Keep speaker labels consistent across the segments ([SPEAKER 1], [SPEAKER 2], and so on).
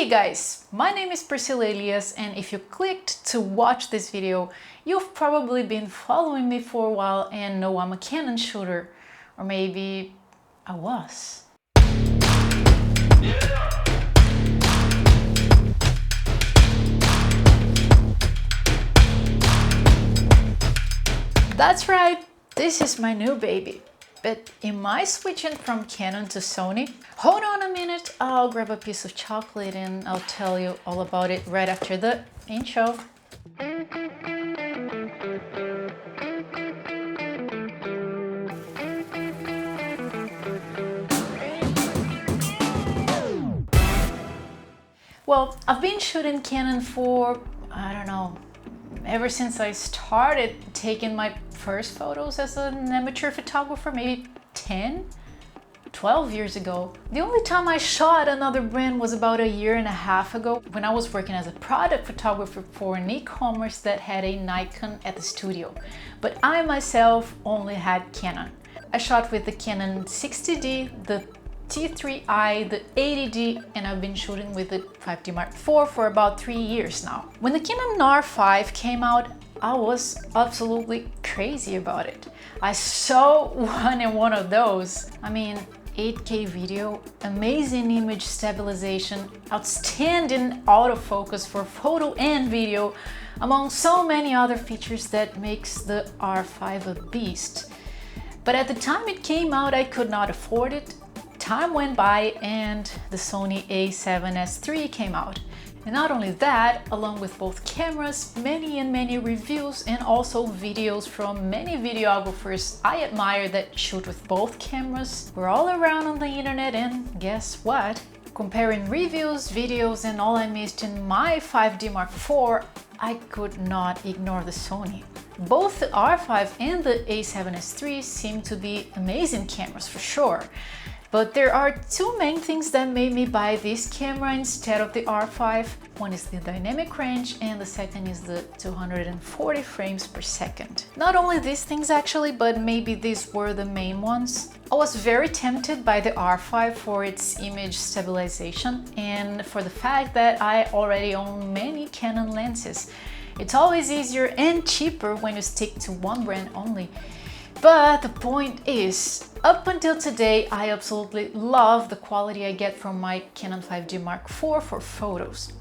[SPEAKER 1] Hey guys, my name is Priscilla Elias, and if you clicked to watch this video, you've probably been following me for a while and know I'm a Canon shooter, or maybe I was. That's right, this is my new baby. But am I switching from Canon to Sony? Hold on a minute, I'll grab a piece of chocolate and I'll tell you all about it right after the intro. Well, I've been shooting Canon for, I don't know, ever since I started taking my first photos as an amateur photographer, maybe 12 years ago. The only time I shot another brand was about a year and a half ago when I was working as a product photographer for an e-commerce that had a Nikon at the studio. But I myself only had Canon. I shot with the Canon 60D, the T3i, the 80D, and I've been shooting with the 5D Mark IV for about 3 years now. When the Canon R5 came out, I was absolutely crazy about it. I so wanted one of those. I mean, 8K video, amazing image stabilization, outstanding autofocus for photo and video, among so many other features that makes the R5 a beast. But at the time it came out, I could not afford it. Time went by and the Sony A7S III came out. And not only that, along with both cameras, many reviews and also videos from many videographers I admire that shoot with both cameras were all around on the internet, and guess what? Comparing reviews, videos, and all I missed in my 5D Mark IV, I could not ignore the Sony. Both the R5 and the A7S III seem to be amazing cameras for sure. But there are two main things that made me buy this camera instead of the R5. One is the dynamic range and the second is the 240 frames per second. Not only these things actually, but maybe these were the main ones. I was very tempted by the R5 for its image stabilization and for the fact that I already own many Canon lenses. It's always easier and cheaper when you stick to one brand only. But the point is, up until today, I absolutely love the quality I get from my Canon 5D Mark IV for photos.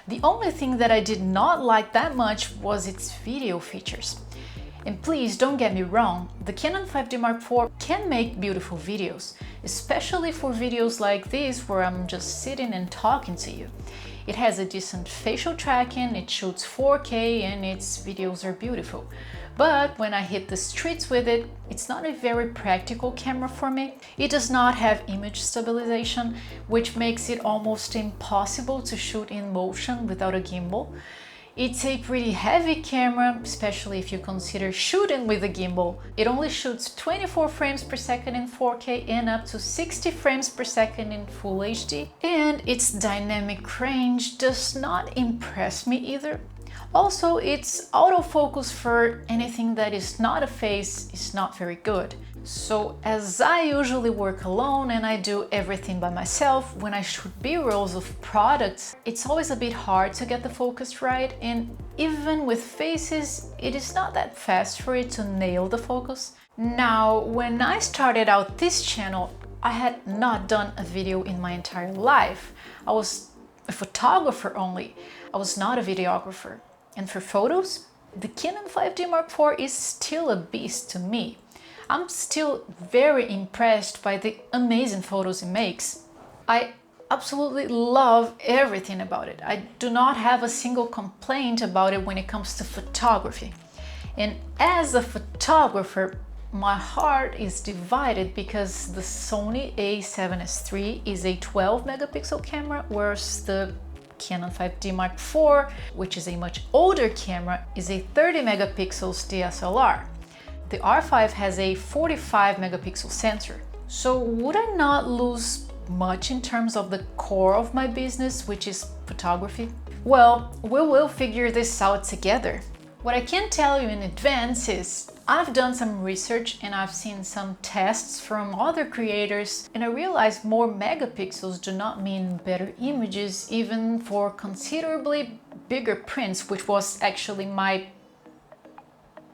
[SPEAKER 1] The only thing that I did not like that much was its video features. And please don't get me wrong, the Canon 5D Mark IV can make beautiful videos, especially for videos like this where I'm just sitting and talking to you. It has a decent facial tracking, it shoots 4K and its videos are beautiful. But when I hit the streets with it, it's not a very practical camera for me. It does not have image stabilization, which makes it almost impossible to shoot in motion without a gimbal. It's a pretty heavy camera, especially if you consider shooting with a gimbal. It only shoots 24 frames per second in 4K and up to 60 frames per second in Full HD. And its dynamic range does not impress me either. Also, its autofocus for anything that is not a face is not very good. So as I usually work alone and I do everything by myself, when I shoot B-rolls of products, it's always a bit hard to get the focus right, and even with faces, it is not that fast for it to nail the focus. Now, when I started out this channel, I had not done a video in my entire life. I was a photographer only. I was not a videographer. And for photos, the Canon 5D Mark IV is still a beast to me. I'm still very impressed by the amazing photos it makes. I absolutely love everything about it. I do not have a single complaint about it when it comes to photography. And as a photographer, my heart is divided because the Sony A7S III is a 12 megapixel camera, whereas the Canon 5D Mark IV, which is a much older camera, is a 30 megapixels DSLR. The R5 has a 45 megapixel sensor. So would I not lose much in terms of the core of my business, which is photography? Well, we will figure this out together. What I can tell you in advance is I've done some research and I've seen some tests from other creators, and I realized more megapixels do not mean better images, even for considerably bigger prints, which was actually my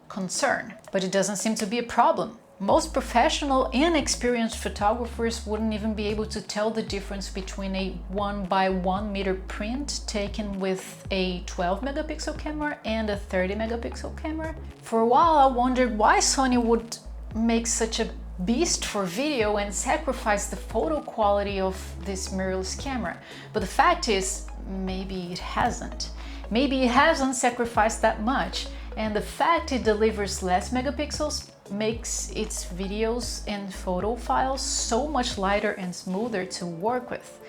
[SPEAKER 1] concern. But it doesn't seem to be a problem. Most professional and experienced photographers wouldn't even be able to tell the difference between a 1 by 1 meter print taken with a 12 megapixel camera and a 30 megapixel camera. For a while I wondered why Sony would make such a beast for video and sacrifice the photo quality of this mirrorless camera. But the fact is, maybe it hasn't. Maybe it hasn't sacrificed that much, and the fact it delivers less megapixels makes its videos and photo files so much lighter and smoother to work with.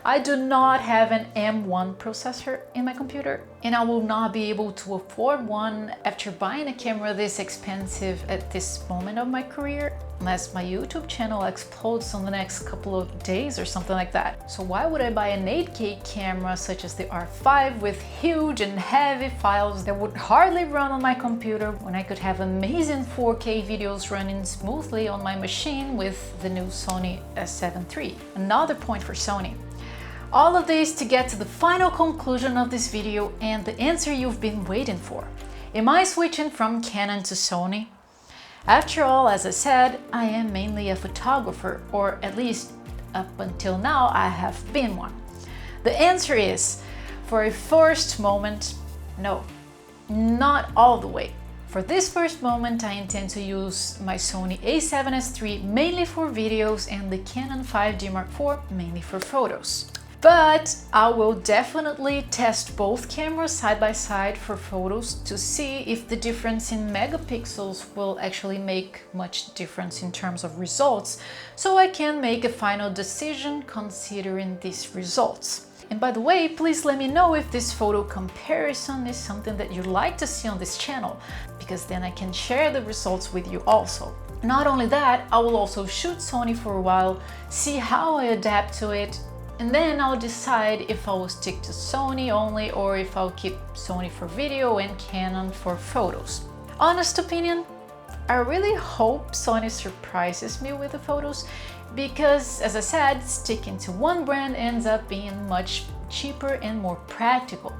[SPEAKER 1] I do not have an M1 processor in my computer, and I will not be able to afford one after buying a camera this expensive at this moment of my career, unless my YouTube channel explodes in the next couple of days or something like that. So why would I buy an 8K camera such as the R5 with huge and heavy files that would hardly run on my computer when I could have amazing 4K videos running smoothly on my machine with the new Sony A7 III? Another point for Sony. All of this to get to the final conclusion of this video and the answer you've been waiting for. Am I switching from Canon to Sony? After all, as I said, I am mainly a photographer, or at least up until now I have been one. The answer is, for a first moment, no, not all the way. For this first moment, I intend to use my Sony A7S III mainly for videos and the Canon 5D Mark IV mainly for photos. But I will definitely test both cameras side by side for photos to see if the difference in megapixels will actually make much difference in terms of results, so I can make a final decision considering these results. And by the way, please let me know if this photo comparison is something that you'd like to see on this channel, because then I can share the results with you also. Not only that, I will also shoot Sony for a while, see how I adapt to it, and then I'll decide if I will stick to Sony only or if I'll keep Sony for video and Canon for photos. Honest opinion, I really hope Sony surprises me with the photos, because as I said, sticking to one brand ends up being much cheaper and more practical.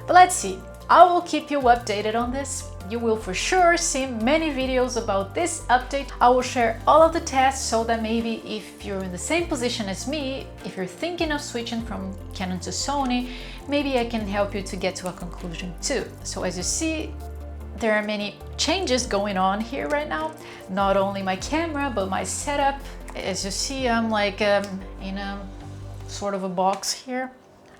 [SPEAKER 1] But let's see, I will keep you updated on this. You will for sure see many videos about this update. I will share all of the tests so that maybe if you're in the same position as me, if you're thinking of switching from Canon to Sony, maybe I can help you to get to a conclusion too. So as you see, there are many changes going on here right now. Not only my camera, but my setup. As you see, I'm like in a sort of a box here.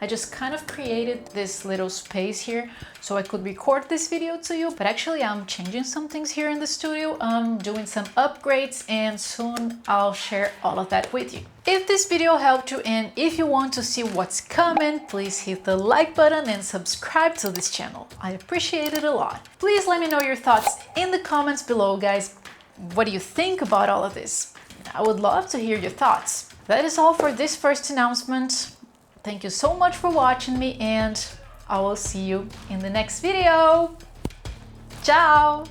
[SPEAKER 1] I just kind of created this little space here so I could record this video to you, but actually I'm changing some things here in the studio. I'm doing some upgrades and soon I'll share all of that with you. If this video helped you and if you want to see what's coming, please hit the like button and subscribe to this channel. I appreciate it a lot. Please let me know your thoughts in the comments below, guys. What do you think about all of this? I would love to hear your thoughts. That is all for this first announcement. Thank you so much for watching me, and I will see you in the next video. Ciao!